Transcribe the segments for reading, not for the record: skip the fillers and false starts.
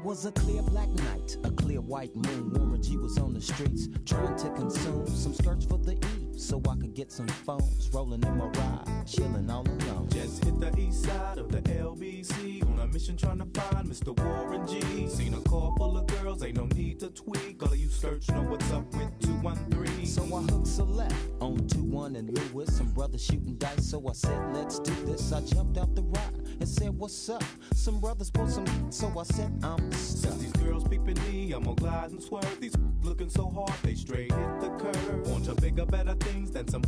was a clear black night, a clear white moon. Warren G was on the streets, trying to consume some skirts for the eve, so I could get some phones. Rolling in my ride, chilling all alone. Just hit the east side of the LBC on a mission trying to find Mr. Warren G. Seen a car full of girls, ain't no need to tweak. All of you search know what's up with 213. So I hooked select on 21 and Lewis. Some brothers shooting dice, so I said, let's do this. I jumped out the ride and said, what's up? Some brothers pulled some, so I said, I'm stuck. Since these girls peeping me, I'm gonna glide and swerve. These looking so hard, they straight hit the curve. Want to bigger, better things than some.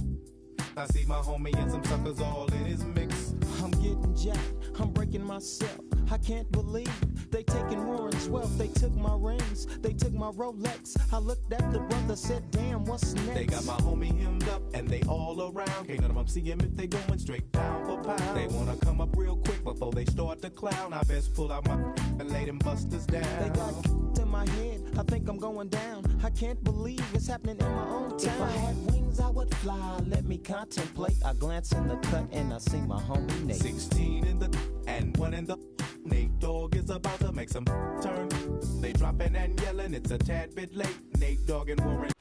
I see my homie and some suckers all in his mix. I'm getting jacked, I'm breaking myself. I can't believe they taking Warren's wealth. They took my rings, they took my Rolex. I looked at the brother, said, damn, what's next? They got my homie hemmed up and they all around. Can't none of them see him if they going straight pound for pound. They wanna come up real quick before they start to clown. I best pull out my and lay them busters down. They got in my head, I think I'm going down. I can't believe it's happening in my own town. If I had wings, I would fly. Let me contemplate. I glance in the cut and I see my homie Nate. 16 in the and 1 in the. Nate Dogg is about to make some turn. They dropping and yelling, it's a tad bit late. Nate Dogg and Warren.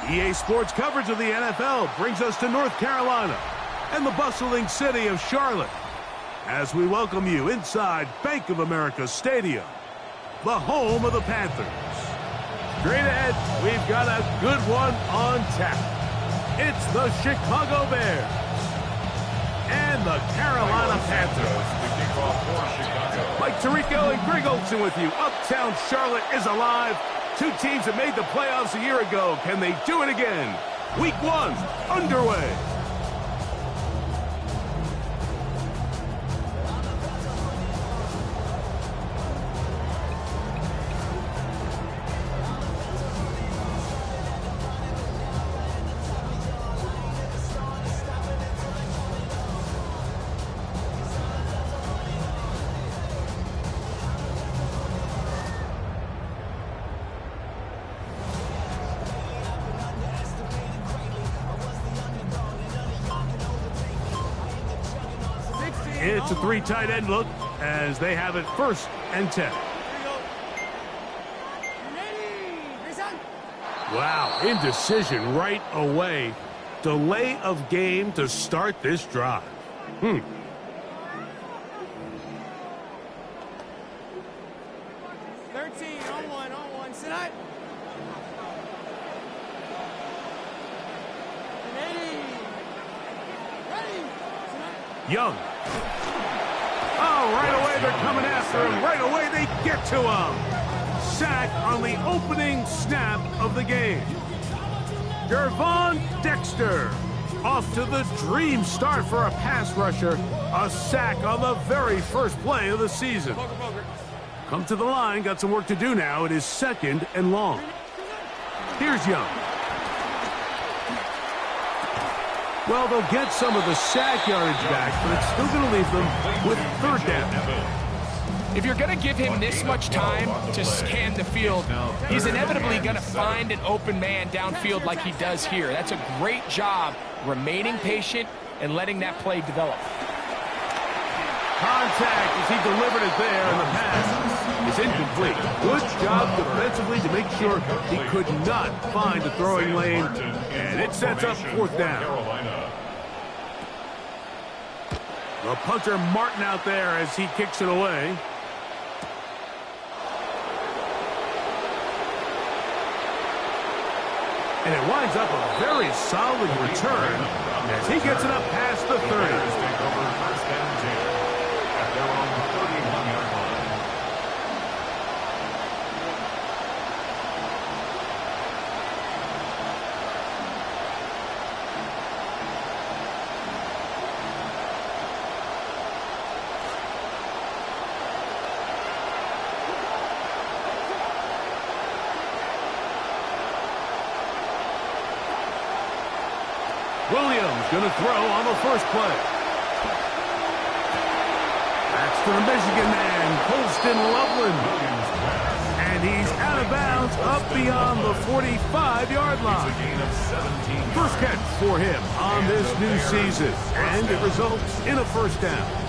EA Sports coverage of the NFL brings us to North Carolina and the bustling city of Charlotte as we welcome you inside Bank of America Stadium, the home of the Panthers. Straight ahead, we've got a good one on tap. It's the Chicago Bears and the Carolina Panthers. Mike Tirico and Greg Olsen with you. Uptown Charlotte is alive. Two teams that made the playoffs a year ago. Can they do it again? Week 1 underway. It's a 3 tight end look as they have it 1st and 10. Wow, indecision right away. Delay of game to start this drive. 13 on one, sit up. Young. Oh, right away they're coming after him. Right away they get to him. Sack on the opening snap of the game. Gervon Dexter off to the dream start for a pass rusher. A sack on the very first play of the season. Come to the line, got some work to do now. It is 2nd and long. Here's Young. Well, they'll get some of the sack yardage back, but it's still going to leave them with 3rd down. If you're going to give him this much time to scan the field, he's inevitably going to find an open man downfield like he does here. That's a great job remaining patient and letting that play develop. Contact as he delivered it there, and the pass is incomplete. Good job defensively to make sure he could not find the throwing lane, and it sets up 4th down. The punter Martin out there as he kicks it away. And it winds up a very solid return as he gets it up past the 30. Williams going to throw on the first play. That's to the Michigan man, Colston Loveland. And he's out of bounds up beyond the 45-yard line. First catch for him on this new season, and it results in a 1st down.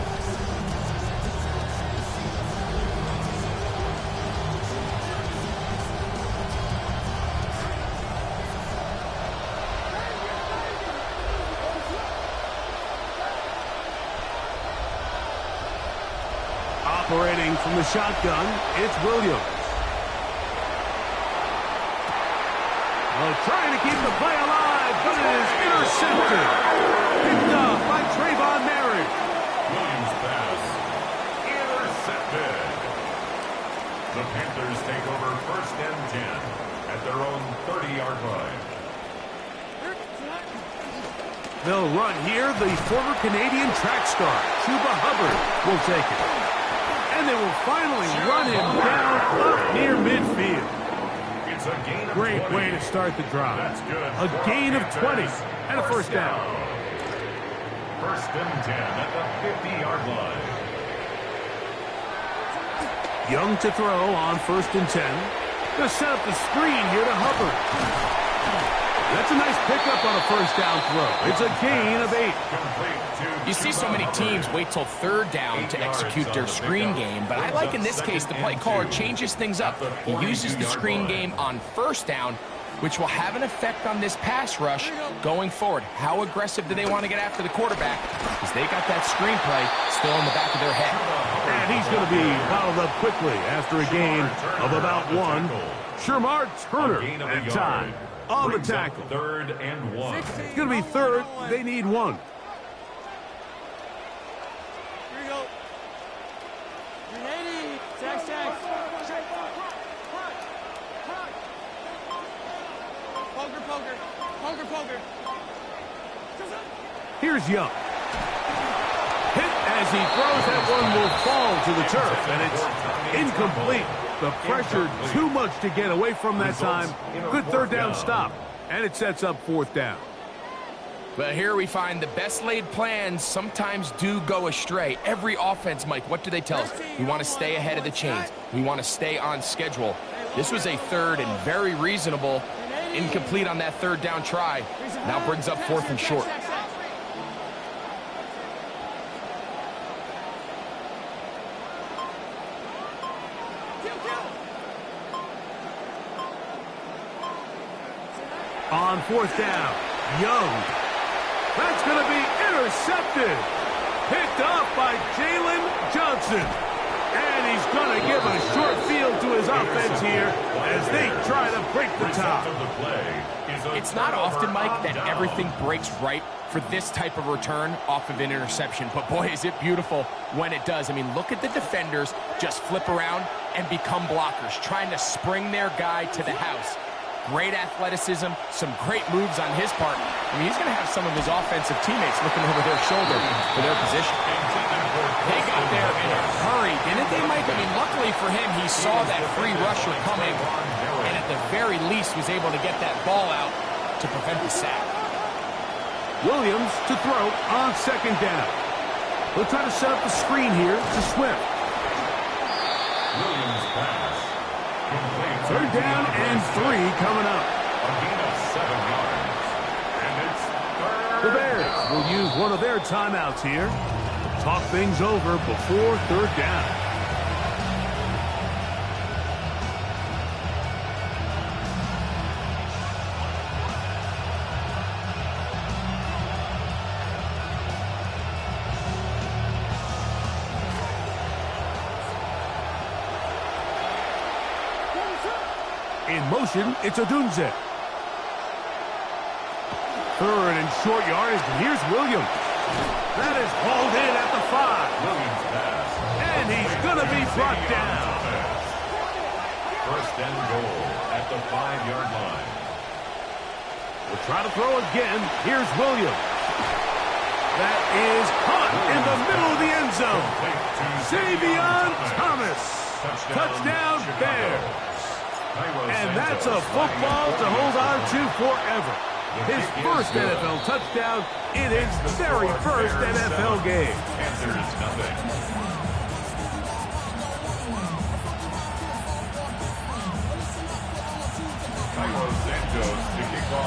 Operating from the shotgun, it's Williams. Trying to keep the play alive, but it is intercepted. Picked up by Trayvon Merritt. Williams pass. Intercepted. The Panthers take over 1st and 10 at their own 30-yard line. They'll run here. The former Canadian track star, Chuba Hubbard, will take it. And they will finally run him down up near midfield. It's a gain of Great 20. way to start the drive. That's good. A gain of 20 and a first down. 1st and 10 at the 50-yard line. Young to throw on 1st and 10. Going to set up the screen here to Hubbard. That's a nice pickup on a first down throw. It's a gain of 8. You see so many teams wait till 3rd down to execute their screen game, but I like in this case the play caller changes things up. He uses the screen game on 1st down, which will have an effect on this pass rush going forward. How aggressive do they want to get after the quarterback? Because they got that screen play still in the back of their head. And he's going to be bottled up quickly after a gain of about 1. Shamar Turner at time on the tackle. 3rd and 1. It's going to be 3rd. They need 1. Here we go. 380. Sack. Poker. Here's Young. Hit as he throws. That one will fall to the turf, and it's incomplete. The pressure too much to get away from that time. Good 3rd down stop, and it sets up 4th down. But here we find the best laid plans sometimes do go astray. Every offense, Mike, what do they tell us? We want to stay ahead of the chains. We want to stay on schedule. This was a 3rd and very reasonable. Incomplete on that 3rd down try. Now brings up 4th and short. On 4th down, Young. That's going to be intercepted. Picked up by Jalen Johnson. And he's going to give a short field to his offense here as they try to break the top. It's not often, Mike, that everything breaks right for this type of return off of an interception. But, boy, is it beautiful when it does. I mean, look at the defenders just flip around and become blockers, trying to spring their guy to the house. Great athleticism, some great moves on his part. I mean, he's going to have some of his offensive teammates looking over their shoulder for their position. They got there in a hurry, didn't they, Mike? I mean, luckily for him, he saw that free rusher coming, and at the very least was able to get that ball out to prevent the sack. Williams to throw on 2nd down. We'll try to set up the screen here to Swift. Williams pass. 3rd down and 3 coming up. A gain of 7 yards. And it's 3rd. The Bears will use one of their timeouts here. Talk things over before 3rd down. In motion, it's Odunze. 3rd and short yardage, and here's Williams. That is hauled in at the 5. Williams pass. And he's going to be brought down. 1st and goal at the 5-yard line. We'll try to throw again. Here's Williams. That is caught in the middle of the end zone. Savion Thomas. Touchdown Bears. And that's a football to hold on to forever. His first NFL touchdown in his very first NFL game.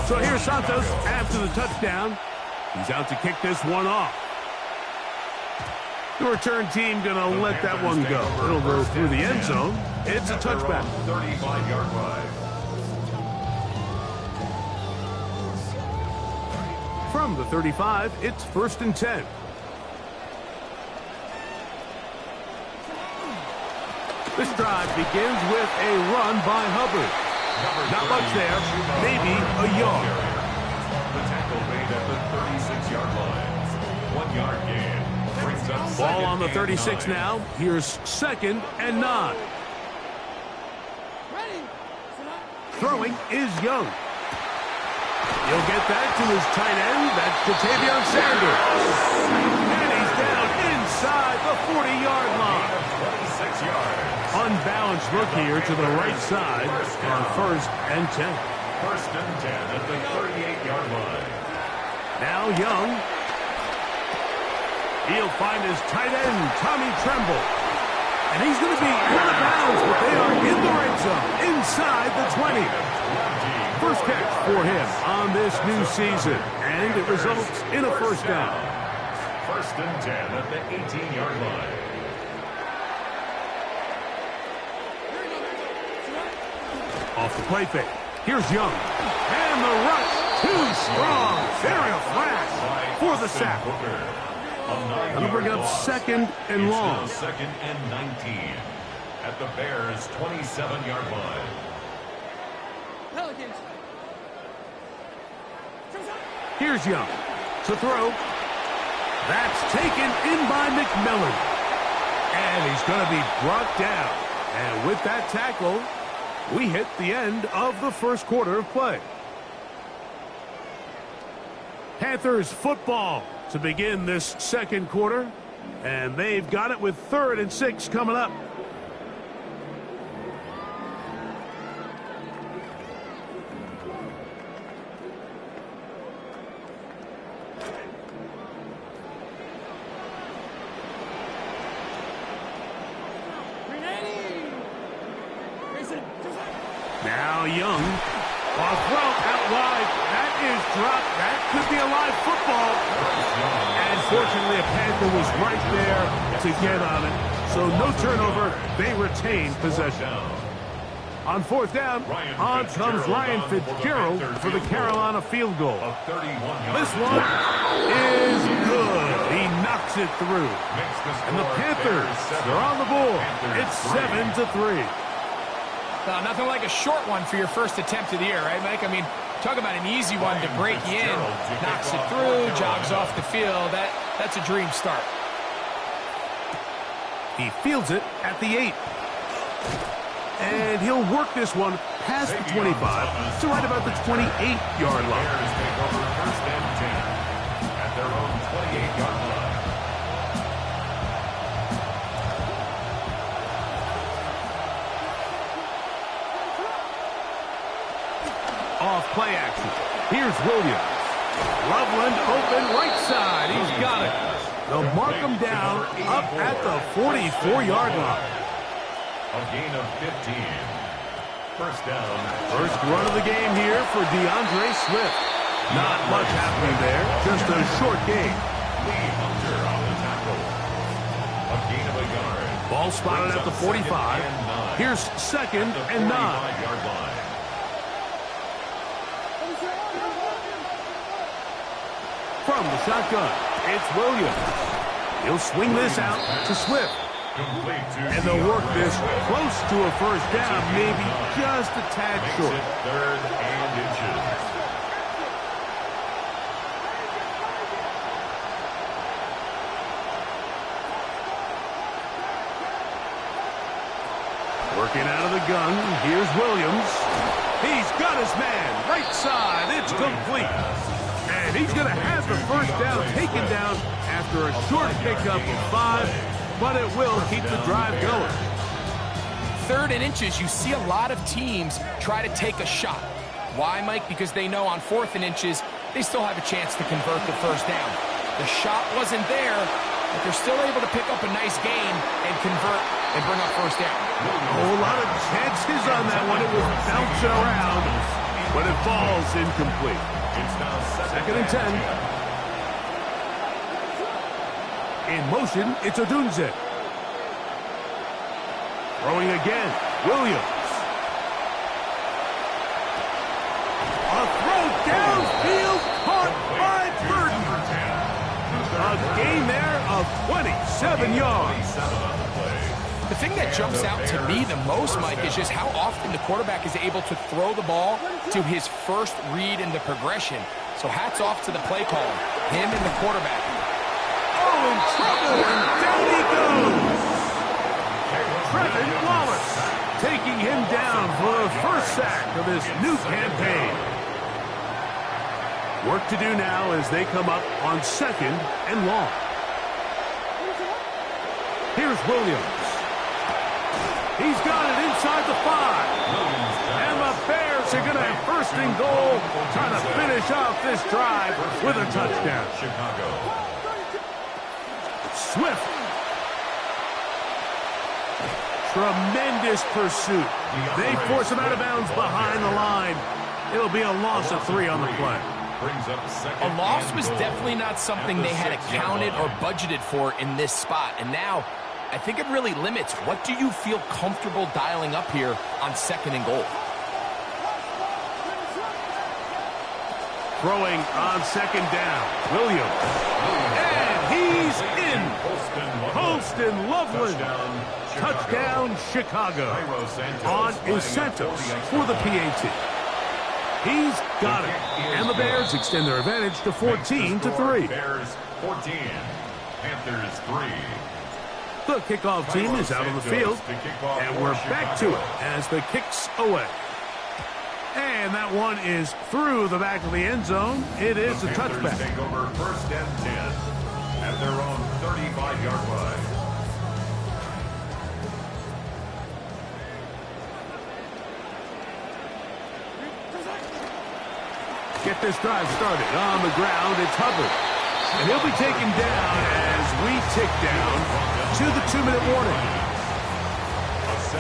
So here's Santos after the touchdown. He's out to kick this one off. The return team going to let that one go. It'll go through the end zone. It's a touchback. 35-yard line. From the 35, it's 1st and 10. This drive begins with a run by Hubbard. Not much there, maybe a yard. The tackle made at the 36-yard line. 1 yard gain. Brings up Ball on the 36 9. now. Here's 2nd and 9. Throwing is Young. He'll get that to his tight end. That's Ja'Tavion Sanders. And he's down inside the 40-yard line. 26 yards. Unbalanced look here to the right side on 1st and 10. 1st and 10 at the 38-yard line. Now Young. He'll find his tight end, Tommy Tremble. And he's going to be out of bounds, but they are in the red zone, inside the 20. First catch for him on this new season, and it results in a 1st down. 1st and 10 at the 18-yard line. Off the play fake. Here's Young. And the rush, too strong. Very flash for the sack. That'll bring up 2nd and long. 2nd and 19 at the Bears' 27-yard line. Here's Young to throw. That's taken in by McMillan. And he's going to be brought down. And with that tackle, we hit the end of the 1st quarter of play. Panthers football to begin this 2nd quarter. And they've got it with 3rd and 6 coming up. Now Young. A throw out wide. That is dropped. That could be a live football. And fortunately, a Panther was right there to get on it. So no turnover. They retain possession. On 4th down, on comes Ryan Fitzgerald for the Carolina field goal. This one is good. He knocks it through. And the Panthers, they're on the board. It's 7-3. Nothing like a short one for your first attempt of the year, right, Mike? I mean, talk about an easy one to break you in. Knocks it through, jogs off the field. That's a dream start. He fields it at the 8. And he'll work this one past the 25 to right about the 28-yard line. Bears take over 1st and 10 at their own 28-yard line. Off play action. Here's Williams. Loveland open right side. He's got it. They'll mark him down up at the 44-yard line. A gain of 15. 1st down. First run of the game here for DeAndre Swift. Not much happening there. Just a short gain. Lee Hunter on the tackle. A gain of a yard. Ball spotted at the 45. Here's 2nd and 9. 45-yard line. From the shotgun, it's Williams. He'll swing this out to Swift. And they'll work this close to a 1st down, maybe just a tad short. 3rd and inches. Working out of the gun, here's Williams. He's got his man, right side, it's complete. And he's going to have the 1st down taken down after a short pickup of 5, but it will keep the drive going. 3rd and inches, you see a lot of teams try to take a shot. Why, Mike? Because they know on 4th and inches, they still have a chance to convert the 1st down. The shot wasn't there, but they're still able to pick up a nice gain and convert and bring up 1st down. A whole lot of chances on that one. It was bouncing around, but it falls incomplete. It's now 2nd and 10. In motion, it's Odunze. Throwing again, Williams. A throw downfield, caught by Burton. A gain there of 27 yards. The thing that jumps out to me the most, Mike, is just how often the quarterback is able to throw the ball to his first read in the progression. So hats off to the play caller, him and the quarterback. Oh, in trouble, and down he goes. Trevin Wallace taking him down for the first sack of this new campaign. Work to do now as they come up on 2nd and long. Here's Williams. He's got it inside the 5. And the Bears are going to have 1st and goal, trying to finish off this drive with a touchdown. Swift. Tremendous pursuit. They force him out of bounds behind the line. It'll be a loss of 3 on the play. A loss was definitely not something they had accounted or budgeted for in this spot. And now, I think it really limits what do you feel comfortable dialing up here on 2nd and goal. Throwing on 2nd down. Williams. And he's in. Holston Loveland. Touchdown, Chicago. On Santos for the PAT. He's got it. And the Bears extend their advantage to 14-3. Bears 14, Panthers 3. The kickoff team is out on the field, and we're back to it as the kick's away. And that one is through the back of the end zone. It is a touchback. Take over 1st and 10 at their own 35-yard line. Get this drive started. On the ground, it's Hubbard. And he'll be taken down as we tick down to the 2-minute warning.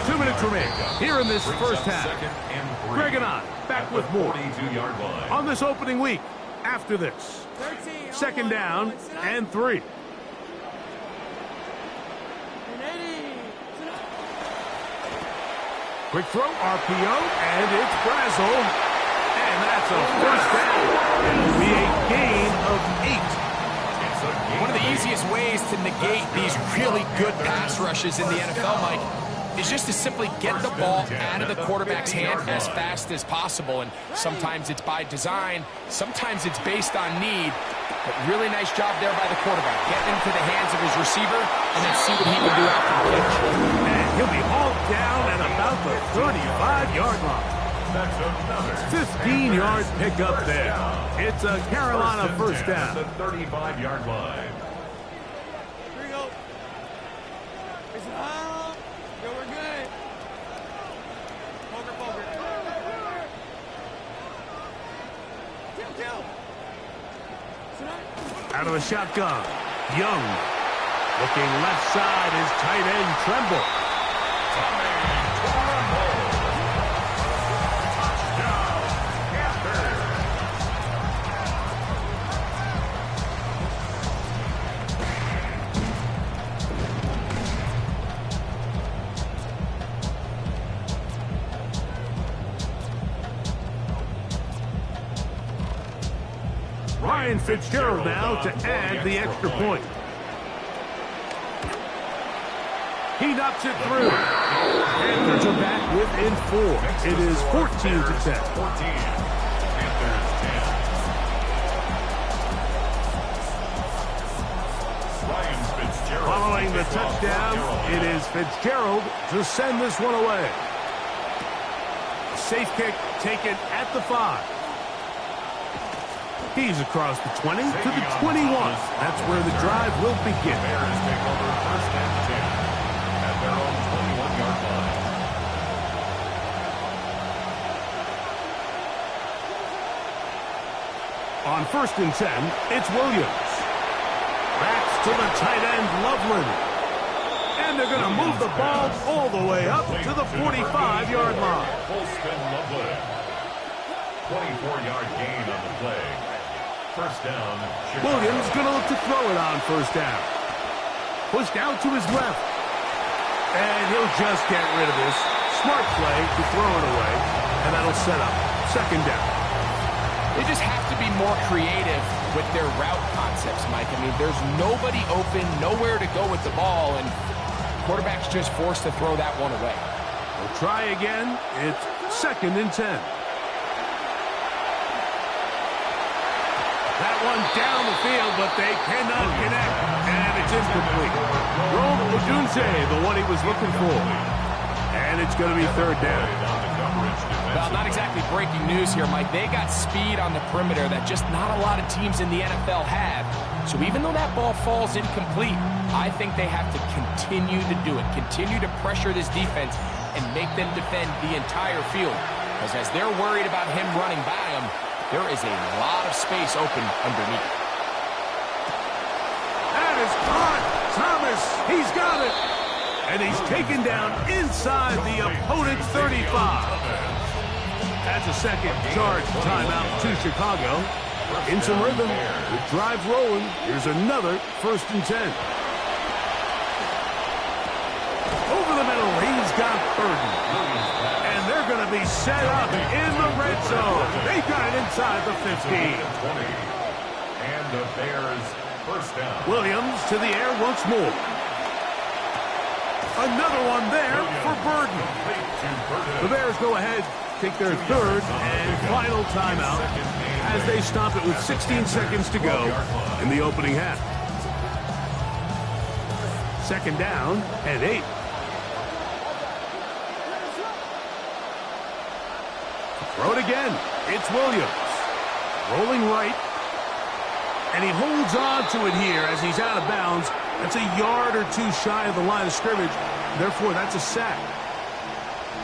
2 minutes remain here in this first half. Greg and I back with more on this opening week after this. 2nd down and 3. Quick throw, RPO, and it's Brazel. And that's a 1st down. It'll be a gain of 8. One of the easiest ways to negate these really good pass rushes in the NFL, Mike, is just to simply get the ball out of the quarterback's hand as fast as possible. And sometimes it's by design, sometimes it's based on need. But really nice job there by the quarterback. Getting into the hands of his receiver and then see what he can do after the catch. And he'll be hauled down at about the 35-yard line. 15-yard pickup there. It's a Carolina 1st down. The 35-yard line. Here we go. It's out. Yo, we're good. Poker. Kill. Out of the shotgun. Young. Looking left side is tight end Tremble. Ryan Fitzgerald now to add the extra point. He knocks it through. Panthers are back within 4. It is 14-10. Panthers 10. Ryan Fitzgerald. Following the touchdown, it is Fitzgerald to send this one away. Safe kick taken at the 5. He's across the 20 to the 21. That's where the drive will begin. Bears take over 1st and 10 at their own 21-yard line. On 1st and 10, it's Williams. Backs to the tight end, Loveland. And they're going to move the ball all the way up to the 45-yard line. Holston Loveland. 24-yard gain on the play. 1st down. Chicago. Williams going to look to throw it on 1st down. Pushed out to his left. And he'll just get rid of this. Smart play to throw it away. And that'll set up 2nd down. They just have to be more creative with their route concepts, Mike. I mean, there's nobody open, nowhere to go with the ball, and quarterback's just forced to throw that one away. We'll try again. It's 2nd and 10. That one down the field, but they cannot connect, and it's incomplete. Rome Odunze, the one he was looking for. And it's going to be 3rd down. Well, not exactly breaking news here, Mike. They got speed on the perimeter that just not a lot of teams in the NFL have. So even though that ball falls incomplete, I think they have to continue to do it, continue to pressure this defense and make them defend the entire field. Because as they're worried about him running by them, there is a lot of space open underneath. That is caught. Thomas, he's got it. And he's taken down inside the opponent's 35. That's a second charge timeout to Chicago. In some rhythm, the drive rolling. Here's another 1st and 10. Over the middle, he's got Burden. And they're going to be set up in the red zone. They got it inside the 15. And the Bears 1st down. Williams to the air once more. Another one there for Burden. The Bears go ahead, take their 3rd and final timeout as they stop it with 16 seconds to go in the opening half. 2nd down and 8. Throw it again. It's Williams. Rolling right. And he holds on to it here as he's out of bounds. That's a yard or two shy of the line of scrimmage. Therefore, that's a sack.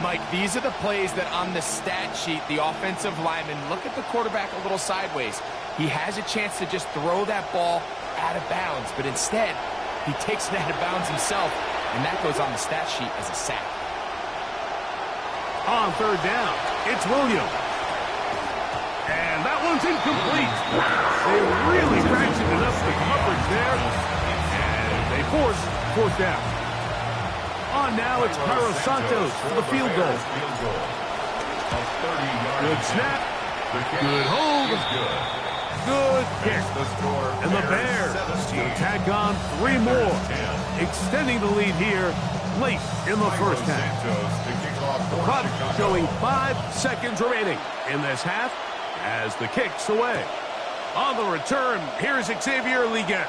Mike, these are the plays that on the stat sheet, the offensive lineman look at the quarterback a little sideways. He has a chance to just throw that ball out of bounds, but instead, he takes it out of bounds himself, and that goes on the stat sheet as a sack. On 3rd down, it's Williams. And that one's incomplete. They really ratcheted up the coverage there, and they force 4th down. On now, it's Cairo Santos for the field goal. Good snap. Good hold. Good kick. And the Bears will tack on 3 more, extending the lead here late in the 1st half. The clock showing 5 seconds remaining in this half as the kick's away. On the return, here's Xavier Leggett.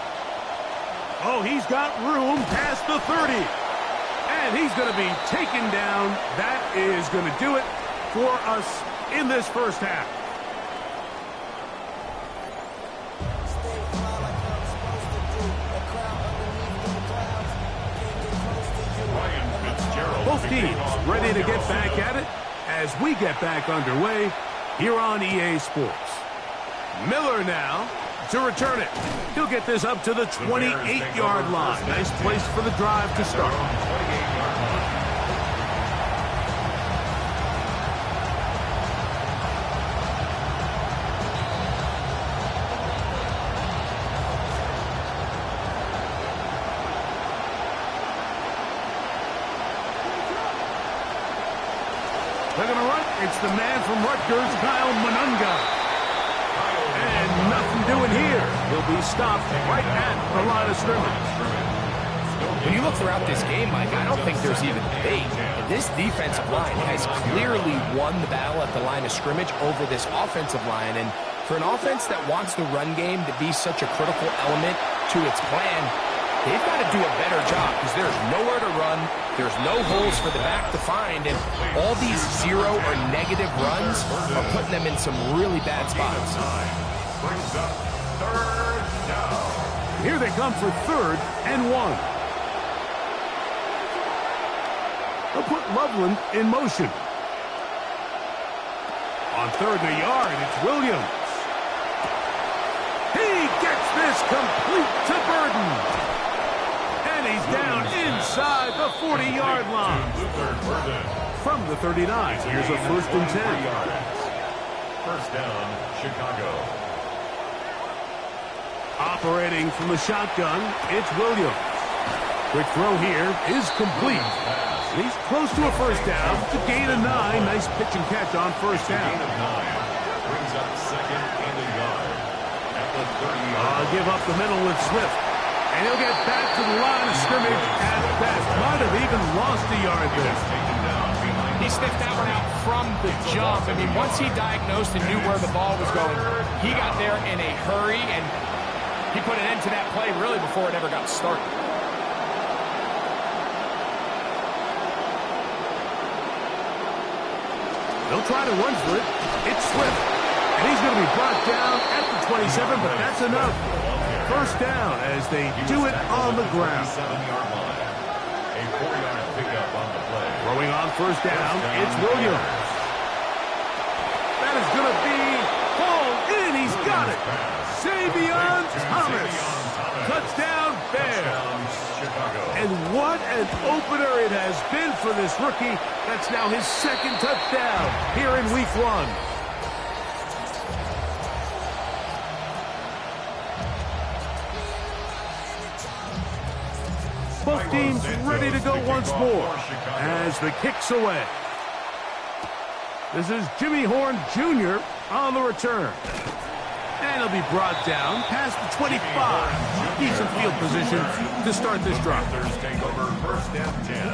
Oh, he's got room past the 30. And he's going to be taken down. That is going to do it for us in this 1st half. Both teams ready to get back at it as we get back underway here on EA Sports. Miller now to return it. He'll get this up to the 28-yard line. Nice place for the drive to start. They're going to run. It's the man from Rutgers, Kyle Monunga. And nothing doing here. He'll be stopped right at the line of scrimmage. When you look throughout this game, Mike, I don't think there's even debate. This defensive line has clearly won the battle at the line of scrimmage over this offensive line. And for an offense that wants the run game to be such a critical element to its plan, they've got to do a better job because there's nowhere to run. There's no holes for the back to find. And all these 0 or negative runs are putting them in some really bad spots. Brings up 3rd down. Here they come for 3rd and 1. They'll put Loveland in motion. On 3rd and a yard, it's Williams. He gets this complete to Burden. And he's down inside the 40-yard line. From the 39, here's a 1st and 10. 1st down, Chicago. Operating from the shotgun, it's Williams. Quick throw here is complete. He's close to a 1st down to gain a 9. Nice pitch and catch on 1st down. Gain of 9. Brings up 2nd and a yard. At the 30-yard Give up the middle with Swift. And he'll get back to the line of scrimmage at best. Might have even lost a yard there. He sniffed that one out from the jump. I mean, once he diagnosed and knew where the ball was going, he got there in a hurry, and he put an end to that play really before it ever got started. They'll try to run for it. It's Swift. And he's going to be brought down at the 27, but that's enough. First down as they do it on the ground. A 4-yard pickup on the play. Throwing on first down, it's Williams. That is going to be hauled in. He's got it. Savion Thomas. Touchdown, Bears. And what an opener it has been for this rookie. That's now his second touchdown here in week 1. Both teams ready to go once more as the kick's away. This is Jimmy Horn Jr. on the return. And he'll be brought down past the 25. Decent field position to start this drive. Panthers take over first and 10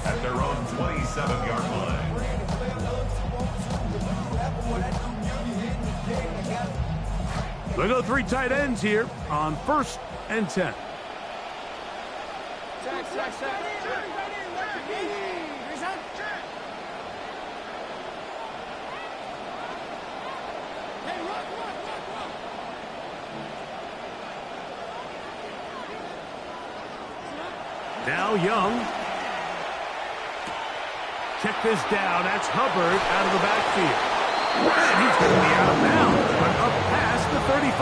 at their own 27-yard line. They go 3 tight ends here on first and 10. Now Young. Check this down. That's Hubbard out of the backfield. And he's going to be out of bounds, but up past the 35.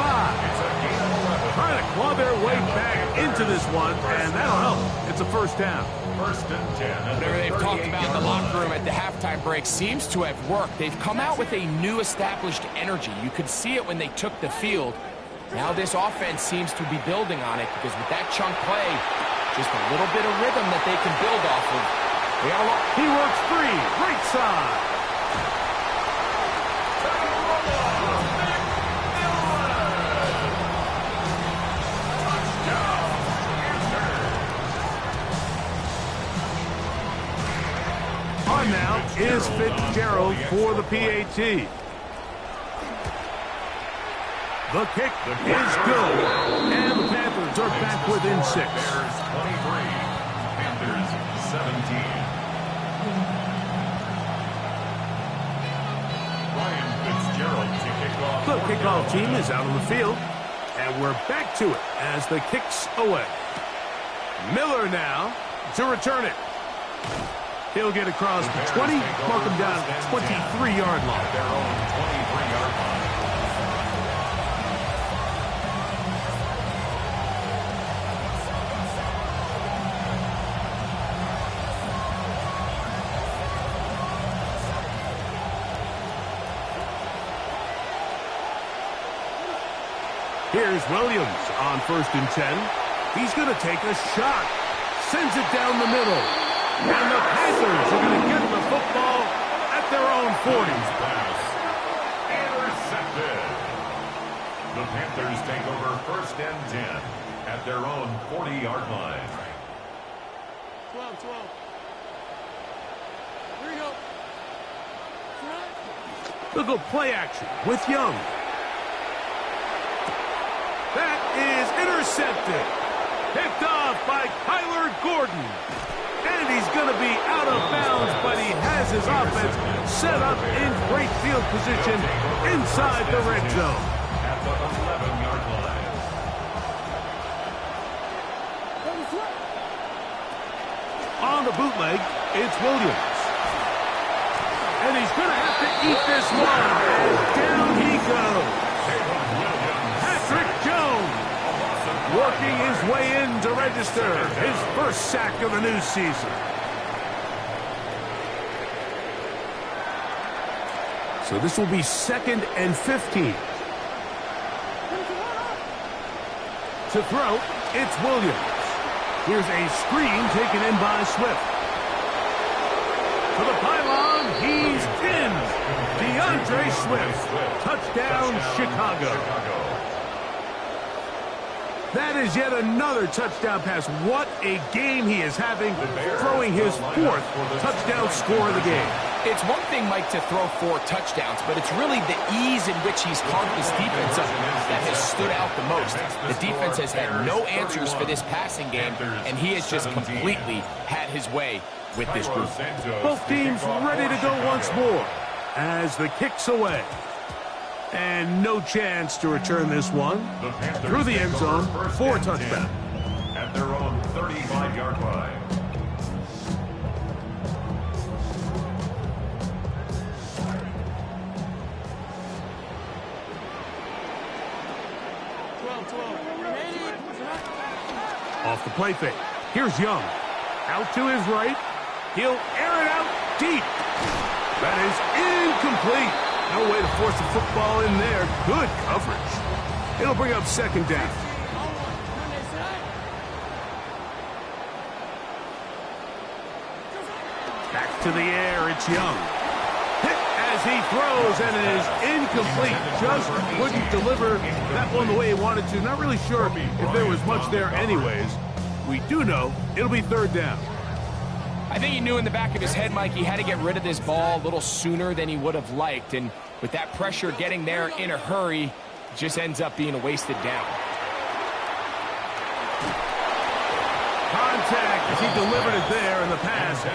Trying to claw their way back into this one, and that'll help. It's a first down. First and 10. Whatever they've talked about in the locker room at the halftime break seems to have worked. They've come out with a new established energy. You could see it when they took the field. Now this offense seems to be building on it because with that chunk play, just a little bit of rhythm that they can build off of. He works free, right side. On now is Fitzgerald for the PAT. The kick is good, and the Panthers are back within 6. Bears 23, Panthers 17. Ryan Fitzgerald to kick off. The kickoff team is out on the field, and we're back to it as the kick's away. Miller now to return it. He'll get across the 20, mark him down at the 23-yard line. Their own 23-yard line. Here's Williams on first and 10. He's going to take a shot. Sends it down the middle. And the Panthers are going to get the football at their own 40. Pass intercepted. The Panthers take over first and 10 at their own 40-yard line. 12. Here we go. They'll go play action with Young. That is intercepted. Picked off by Kyler Gordon. And he's going to be out of bounds, but he has his offense set up in great field position inside the red zone. At the 11-yard line. On the bootleg, it's Williams. And he's going to have to eat this one. And down he goes. Patrick Jones working his way in to register his first sack of the new season. So this will be 2nd and 15. To throw, it's Williams. Here's a screen taken in by Swift. To the pylon, he's in. DeAndre Swift. Touchdown, Chicago. That is yet another touchdown pass. What a game he is having, throwing his 4th touchdown score of the game. It's one thing, Mike, to throw 4 touchdowns, but it's really the ease in which he's carved this defense up that has stood out the most. The defense has had no answers for this passing game, and he has just completely had his way with this group. Both teams ready to go once more as the kick's away. And no chance to return this one through the end zone for a touchdown. At their own 35-yard line. Off the play fake. Here's Young. Out to his right. He'll air it out deep. That is incomplete. No way to force the football in there. Good coverage. It'll bring up 2nd down. Back to the air. It's Young. Hit as he throws, and it is incomplete. Just couldn't deliver that one the way he wanted to. Not really sure if there was much there anyways. We do know it'll be 3rd down. I think he knew in the back of his head, Mike, he had to get rid of this ball a little sooner than he would have liked. And with that pressure getting there in a hurry, it just ends up being a wasted down. Contact as he delivered it there, and the pass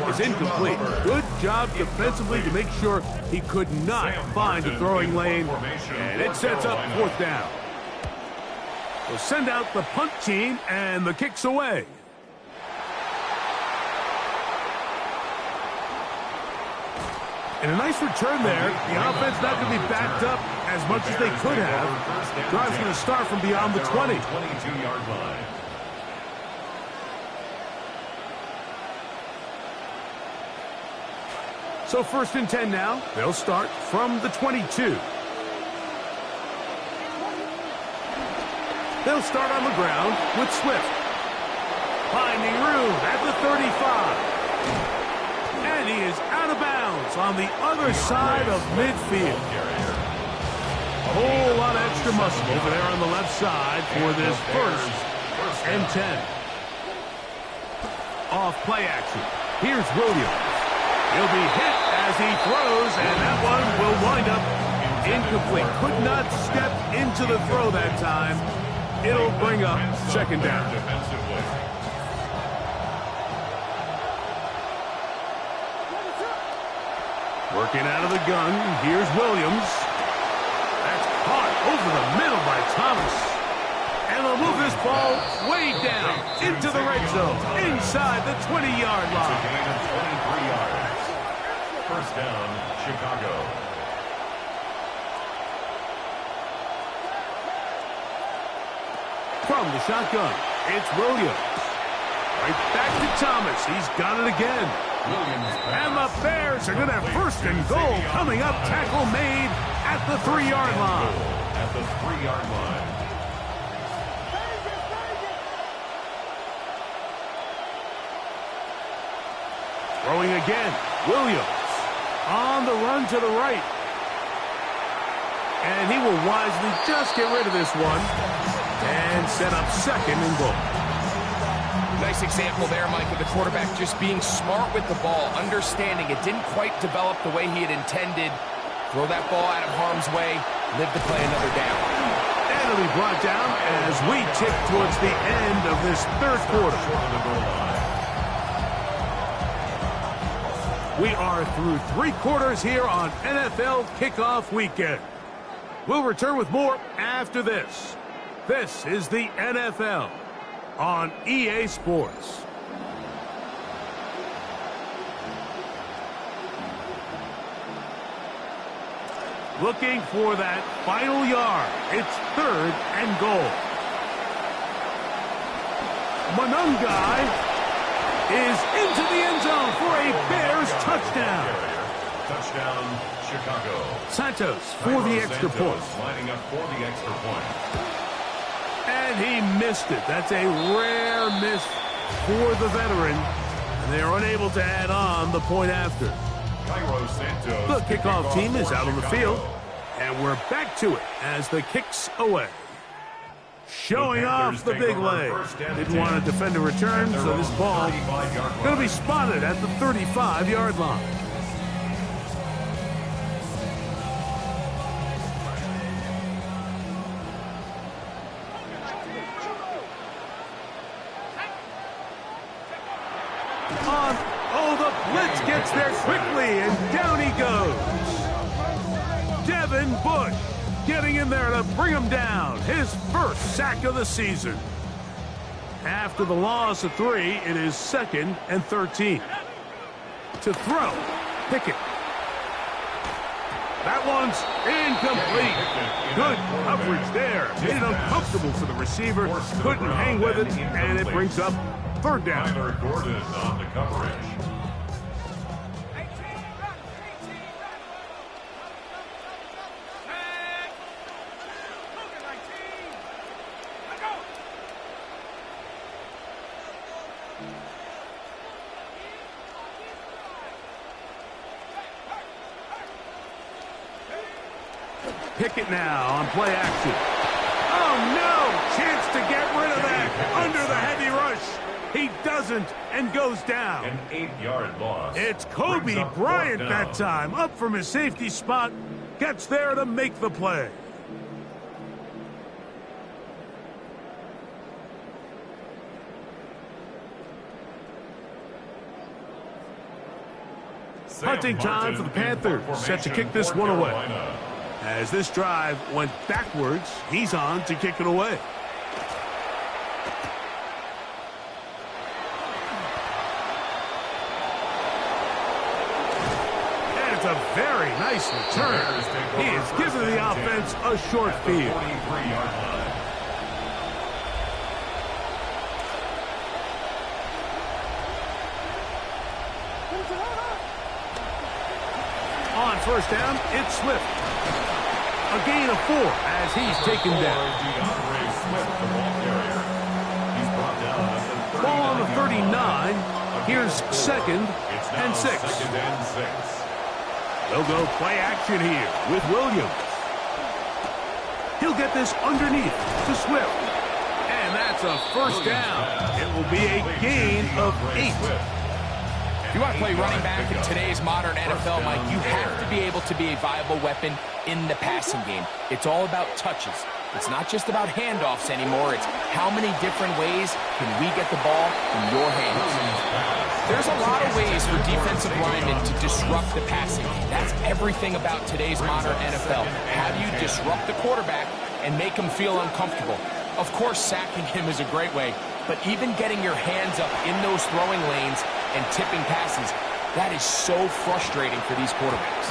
is incomplete. Good job defensively to make sure he could not find the throwing lane. And it sets up 4th down. We'll send out the punt team, and the kick's away. And a nice return there. The offense not going to be backed up as much as they could have. Drive's going to start from beyond the 20. 22-yard line. So 1st and 10 now. They'll start from the 22. They'll start on the ground with Swift. Finding room at the 35. And he is out of bounds on the other side of midfield. A whole lot of extra muscle over there on the left side for this 1st and 10. Off play action. Here's Williams. He'll be hit as he throws, and that one will wind up incomplete. Could not step into the throw that time. It'll bring up 2nd down. Working out of the gun, here's Williams. That's caught over the middle by Thomas. And they'll move this ball way down into the red zone, inside the 20-yard line. It's a gain of 23 yards. 1st down, Chicago. From the shotgun, it's Williams. Right back to Thomas. He's got it again. And the Bears are going to have 1st and goal coming up. Tackle made at the 3-yard line. At the 3-yard line. Throwing again. Williams on the run to the right. And he will wisely just get rid of this one and set up 2nd and goal. Nice example there, Mike, of the quarterback just being smart with the ball, understanding it didn't quite develop the way he had intended. Throw that ball out of harm's way, live to play another down. And it'll be brought down as we tick towards the end of this 3rd quarter. We are through 3 quarters here on NFL Kickoff Weekend. We'll return with more after this. This is the NFL on EA Sports. Looking for that final yard. It's 3rd and goal. Monungai is into the end zone for a Bears touchdown. Touchdown, Chicago. Santos for the extra point. Lining up for the extra point. And he missed it. That's a rare miss for the veteran. And they're unable to add on the point after. The kickoff team is out on the field. And we're back to it as the kick's away. Showing off the big leg. Didn't want to defend a return, so this ball going to be spotted at the 35-yard line. Oh, the blitz gets there quickly, and down he goes. Devin Bush getting in there to bring him down. His first sack of the season. After the loss of 3, it is 2nd and 13. To throw, Pickett. That one's incomplete. Good coverage there. Made it uncomfortable for the receiver. Couldn't hang with it, and it brings up 3rd down. Tyler Gordon on the coverage. Pickett now on play action. Oh, no! Chance to get rid of that under the heavy rush. He doesn't and goes down. An 8-yard loss. It's Kobe Bryant that time. Up from his safety spot. Gets there to make the play. Hunting time for the Panthers. Set to kick this one away. As this drive went backwards, he's on to kick it away. And it's a very nice return. He has given the offense a short field. On 1st down, it's Swift. A gain of 4 as he's taken down. Ball on the 39. Here's 2nd and 6. They'll go play action here with Williams. He'll get this underneath to Swift. And that's a 1st down. It will be a gain of 8. If you want to play running back in today's modern NFL, Mike, you have to be able to be a viable weapon in the passing game. It's all about touches. It's not just about handoffs anymore. It's how many different ways can we get the ball in your hands. There's a lot of ways for defensive linemen to disrupt the passing game. That's everything about today's modern NFL. How do you disrupt the quarterback and make him feel uncomfortable? Of course, sacking him is a great way, but even getting your hands up in those throwing lanes and tipping passes, that is so frustrating for these quarterbacks.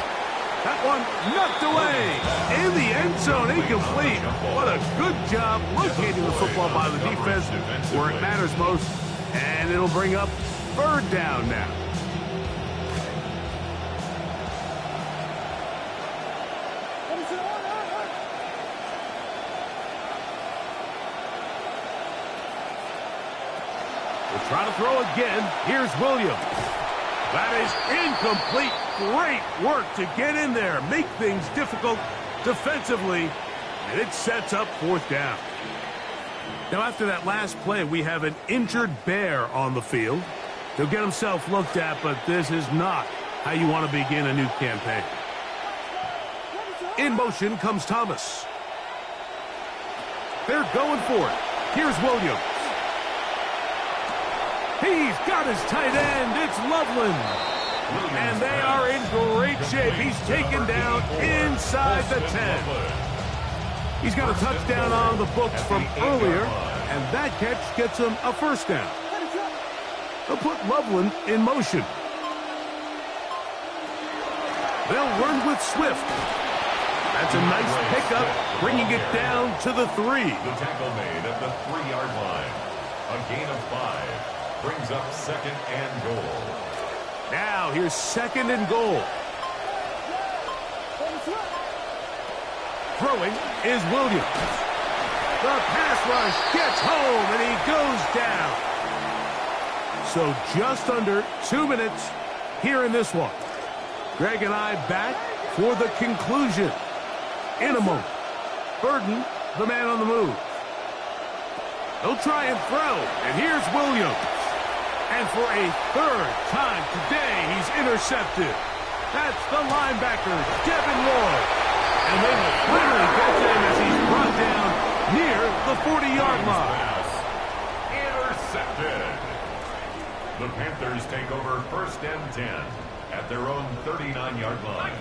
That one knocked away. In the end zone, incomplete. What a good job locating the football by the defense where it matters most. And it'll bring up 3rd down now. We'll try to throw again. Here's Williams. That is incomplete. Great work to get in there, make things difficult defensively, and it sets up 4th down. Now, after that last play, we have an injured Bear on the field. He'll get himself looked at, but this is not how you want to begin a new campaign. In motion comes Thomas. They're going for it. Here's Williams. He's got his tight end. It's Loveland. And they are in great shape. He's taken down inside the 10. He's got a touchdown on the books from earlier, and that catch gets him a 1st down. They'll put Loveland in motion. They'll run with Swift. That's a nice pickup, bringing it down to the 3. The tackle made at the 3-yard line. A gain of 5 brings up 2nd and goal. Now here's 2nd and goal. Throwing is Williams. The pass rush gets home, and he goes down. So just under 2 minutes here in this one. Greg and I back for the conclusion in a moment. Burden, the man on the move. He'll try and throw, and here's Williams. And for a third time today, he's intercepted. That's the linebacker, Devin Lloyd. And they will finally get to him as he's brought down near the 40-yard line. Intercepted. The Panthers take over 1st and 10 at their own 39-yard line.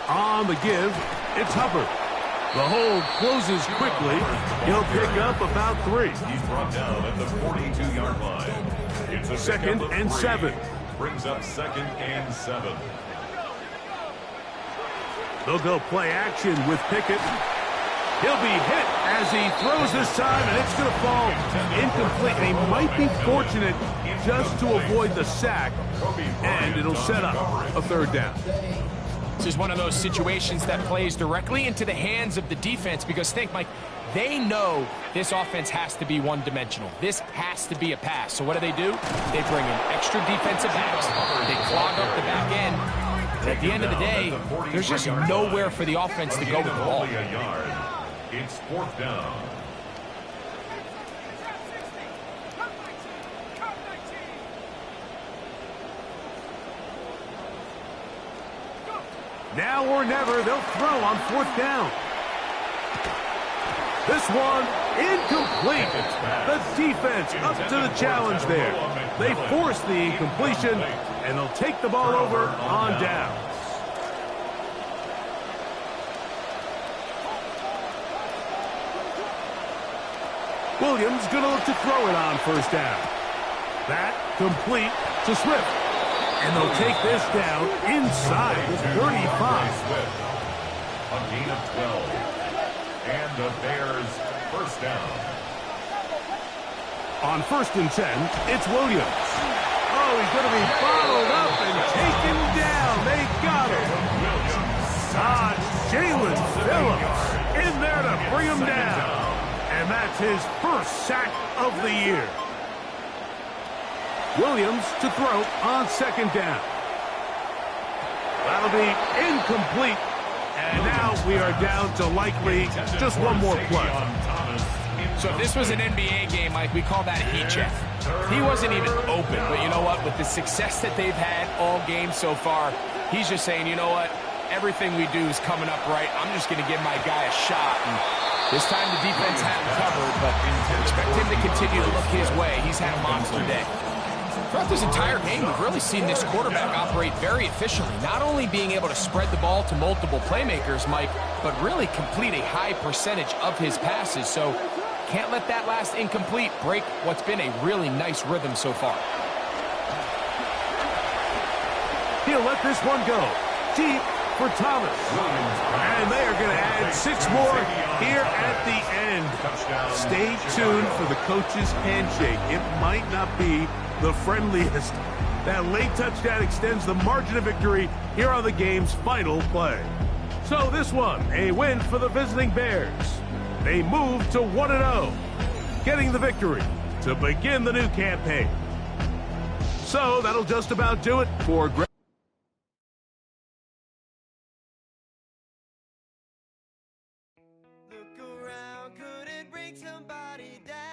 On the give, it's Hubbard. The hold closes quickly. He'll pick up about 3. He's brought down at the 42-yard line. It's a 2nd and 7. Brings up 2nd and 7. They'll go play action with Pickett. He'll be hit as he throws this time, and it's going to fall incomplete. And he might be fortunate just to avoid the sack, and it'll set up a 3rd down. This is one of those situations that plays directly into the hands of the defense because think, Mike, they know this offense has to be one-dimensional. This has to be a pass. So what do? They bring in extra defensive backs. They clog up the back end. And at the end of the day, there's just nowhere for the offense to go with the ball. It's 4th down. Now or never, they'll throw on 4th down. This one, incomplete. The defense up to the challenge there. They force the incompletion, and they'll take the ball over on downs. Williams going to look to throw it on 1st down. That complete to Swift. And they'll take this down inside the 35. A gain of 12. And the Bears 1st down. On 1st and 10, it's Williams. Oh, he's going to be bottled up and taken down. They got him. Jalen Phillips in there to bring him down. And that's his 1st sack of the year. Williams to throw on 2nd down. That'll be incomplete. And now we are down to likely just one more play. So if this was an NBA game, Mike, we call that a heat check. He wasn't even open, but you know what? With the success that they've had all game so far, he's just saying, you know what? Everything we do is coming up right. I'm just going to give my guy a shot. And this time the defense had him covered, but expect him to continue to look his way. He's had a monster day. Throughout this entire game, we've really seen this quarterback operate very efficiently, not only being able to spread the ball to multiple playmakers, Mike, but really complete a high percentage of his passes. So can't let that last incomplete break what's been a really nice rhythm so far. He'll let this one go deep for Thomas. And they are going to add 6 more here at the end. Stay tuned for the coach's handshake. It might not be the friendliest. That late touchdown extends the margin of victory here on the game's final play. So this one, a win for the visiting Bears. They move to 1-0, getting the victory to begin the new campaign. So that'll just about do it for Greg. Look around, could it bring somebody down?